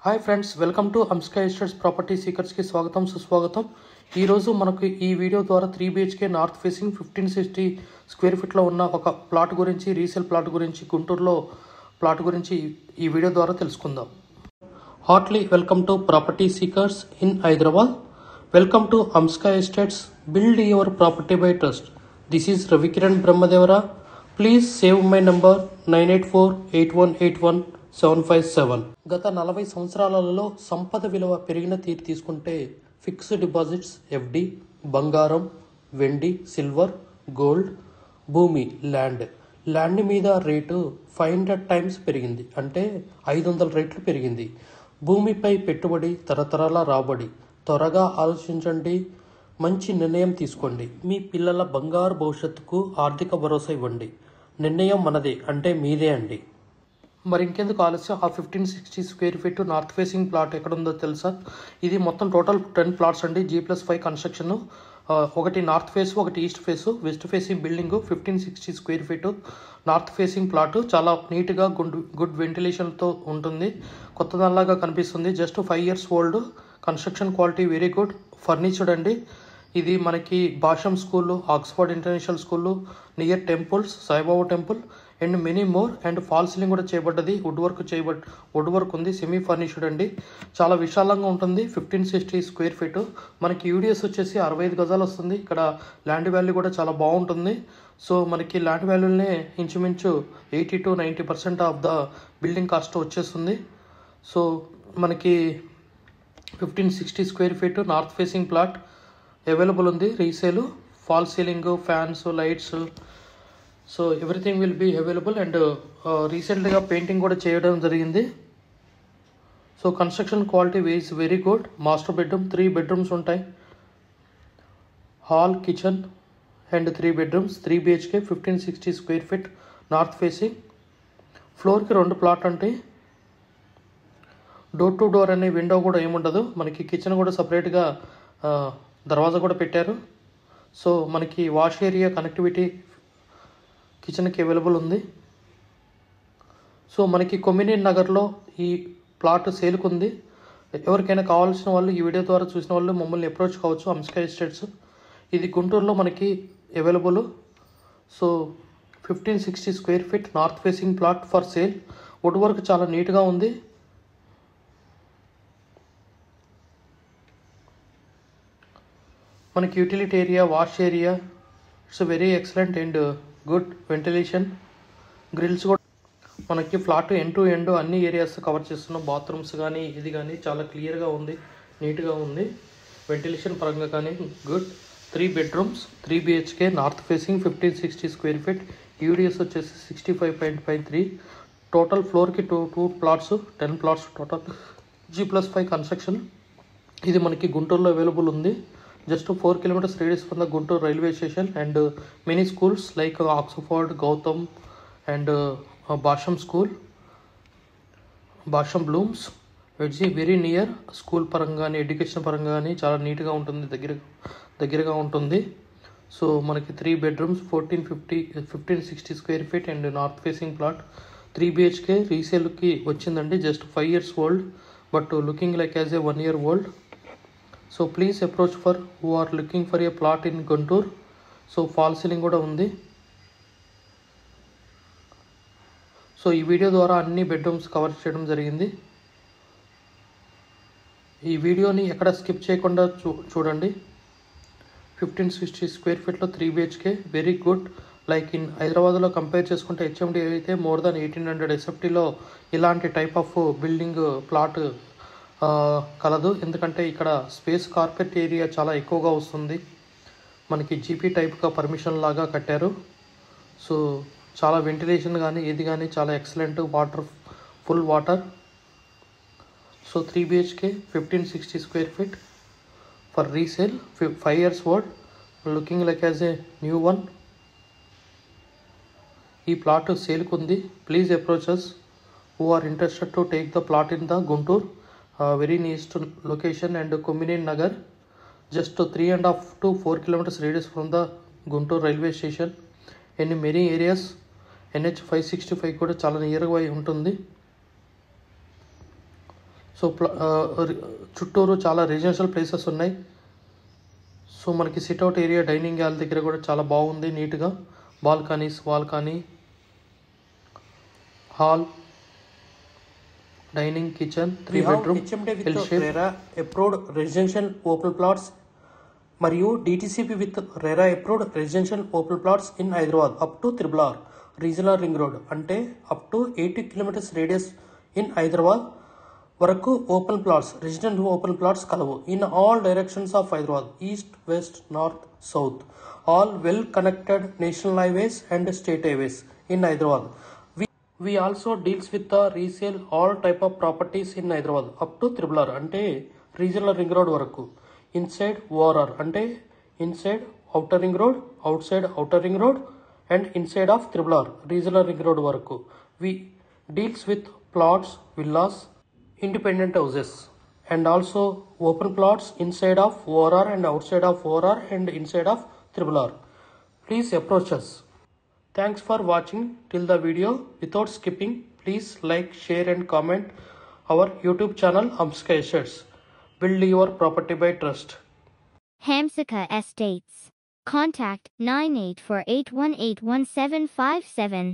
Hi friends, welcome to Amska estates property సీకర్స్కి స్వాగతం సుస్వాగతం. ఈరోజు మనకు ఈ వీడియో ద్వారా 3 BHK నార్త్ ఫేసింగ్ 1560 స్క్వేర్ ఫీట్లో ఉన్న ఒక ప్లాట్ గురించి, రీసేల్ ప్లాట్ గురించి, గుంటూరులో ప్లాట్ గురించి ఈ వీడియో ద్వారా తెలుసుకుందాం. Heartly welcome to property seekers in Hyderabad. Welcome to Amska estates, build your property by trust. This is Ravikiran Brahmadevara. Please save my number 9848181757. గత 40 సంవత్సరాలలో సంపద విలువ పెరిగిన తీరు తీసుకుంటే ఫిక్స్డ్ డిపాజిట్స్, FD, బంగారం, వెండి, సిల్వర్, గోల్డ్, భూమి, ల్యాండ్ మీద రేటు 500 టైమ్స్ పెరిగింది, అంటే 500 రెట్లు పెరిగింది. భూమిపై పెట్టుబడి, తరతరాల రాబడి. త్వరగా ఆలోచించండి, మంచి నిర్ణయం తీసుకోండి. మీ పిల్లల బంగారు భవిష్యత్తుకు ఆర్థిక భరోసా ఇవ్వండి. నిర్ణయం మనదే, అంటే మీదే అండి. మరి ఇంకెందుకు ఆలస్యం, ఆ 1560 square feet north facing plot ఎక్కడుందో తెలుసా? ఇది మొత్తం టోటల్ 10 ప్లాట్స్ అండి. G+5 construction. ఒకటి నార్త్ ఫేస్, ఒకటి east face. West facing building 1560 square feet north facing plot. చాలా నీట్గా గుడ్ వెంటిలేషన్తో ఉంటుంది. కొత్తదానిలాగా కనిపిస్తుంది. Just 5 years old. Construction quality very good. Furnished అండి. ఇది మనకి Bhashyam school, Oxford international school, near temples, Saibaba temple and many more. And fall ceiling కూడా చేయబడ్డది. వుడ్ వర్క్ ఉంది. సెమీ ఫర్నిష్డ్ అండి. చాలా విశాలంగా ఉంటుంది. 1560 స్క్వేర్ ఫీట్. మనకి యూడిఎస్ వచ్చేసి 65 గజాలు వస్తుంది. ఇక్కడ ల్యాండ్ వాల్యూ కూడా చాలా బాగుంటుంది. సో మనకి ల్యాండ్ వాల్యూనే ఇంచుమించు 80 to 90% of the building cost వచ్చేస్తుంది. సో మనకి 1560 square feet north facing plot available ఉంది. Resale, fall ceiling, fans, lights, so everything will be available. And రీసెంట్గా పెయింటింగ్ కూడా చేయడం జరిగింది. So construction quality is very good. Master bedroom, 3 bedrooms ఉంటాయి. Hall, kitchen and 3 bedrooms. 3 BHK 1560 square feet north facing. ఫ్లోర్కి 2 plot అంటే door to door అనే window కూడా ఏముండదు. మనకి కిచెన్ కూడా సపరేట్గా దర్వాజా కూడా పెట్టారు. సో మనకి వాష్ ఏరియా కనెక్టివిటీ కిచెన్కి అవైలబుల్ ఉంది. సో మనకి కొమ్మినేని నగర్లో ఈ ప్లాట్ సేల్కు ఉంది. ఎవరికైనా కావాల్సిన వాళ్ళు, ఈ వీడియో ద్వారా చూసిన వాళ్ళు మమ్మల్ని అప్రోచ్ కావచ్చు. అంస్కా ఎస్టేట్స్ ఇది గుంటూరులో మనకి available. So 1560 square feet north facing plot for sale. Wood work చాలా నీట్గా ఉంది. మనకి utility area, wash area, it's very excellent and good ventilation. Grills కూడా మనకి ఫ్లాట్ ఎండ్ టు ఎండ్ అన్ని ఏరియాస్ కవర్ చేస్తున్నాం. బాత్రూమ్స్ కానీ ఇది కానీ చాలా క్లియర్గా ఉంది, నీట్గా ఉంది. వెంటిలేషన్ పరంగా కానీ good. 3 bedrooms, 3 BHK north facing 1560 square feet. UDS వచ్చేసి 65.53. టోటల్ ఫ్లోర్కి 2 plots, 10 plots total. G+5 construction. ఇది మనకి గుంటూరులో అవైలబుల్ ఉంది. Just 4 kilometers radius from the Guntur railway station and many schools like Oxford, Gautam and Basham School, Basham Blooms. It's very near. School పరంగా కానీ, education పరంగా కానీ చాలా నీట్గా ఉంటుంది, దగ్గరగా ఉంటుంది. సో మనకి 3 bedrooms, 1560 square feet and north facing plot. 3 BHK రీసేల్కి వచ్చిందండి. Just 5 years old, but looking like as a 1 year old. So please approach for who are looking for a plot in Guntur. So fall ceiling కూడా ఉంది. So ఈ video ద్వారా అన్ని bedrooms cover చేయడం జరిగింది. ఈ వీడియోని ఎక్కడ స్కిప్ చేయకుండా చూడండి. 1560 స్క్వేర్ ఫీట్లో 3 BHK very good. Like in హైదరాబాద్లో కంపేర్ చేసుకుంటే HMD అయితే మోర్ దాన్ 1800. SFTలో ఇలాంటి టైప్ ఆఫ్ బిల్డింగ్ ప్లాట్ కలదు. ఎందుకంటే ఇక్కడ స్పేస్ కార్పెట్ ఏరియా చాలా ఎక్కువగా వస్తుంది. మనకి GP టైప్గా పర్మిషన్ లాగా కట్టారు. సో చాలా వెంటిలేషన్ కానీ ఇది కానీ చాలా excellent. Full water. So 3 BHK 1560 square feet for resale, 5 years old, looking like as a new one. ఈ ప్లాట్ సేల్కు ఉంది. Please approach us who are interested to take the plot in the Guntur. Very nice location and Komminen Nagar, just 3.5 to 4 kilometers radius from the Guntur railway station. In many areas NH 565 కూడా చాలా నియర్గా ఉంటుంది. So చుట్టూరు చాలా residential places ఉన్నాయి. So మనకి sit-out area dining hall దగ్గర కూడా చాలా బాగుంది, నీట్గా. Balcony, hall, dining, kitchen, 3 bedroom L shape. RERA approved residential open plots మరియు DTCP with RERA approved residential open plots in Hyderabad up to RRR regional ring road, అంటే up to 80 kilometers radius in Hyderabad వరకు open plots, residential open plots కలవు. In all directions of Hyderabad, east, west, north, south, all well connected national highways and state highways in Hyderabad. We also deals with the resale all type of properties in Hyderabad up to RRR, అంటే regional ring road వరకు. Inside ORR, అంటే inside outer ring road, outside outer ring road and inside of RRR regional ring road వరకు. We deals with plots, villas, independent houses and also open plots inside of ORR and outside of ORR and inside of RRR. Please approach us. Thanks for watching till the video. Without skipping, please like, share and comment our YouTube channel Hamsika Estates. Build your property by trust. Hamsika Estates. Contact 9848181757.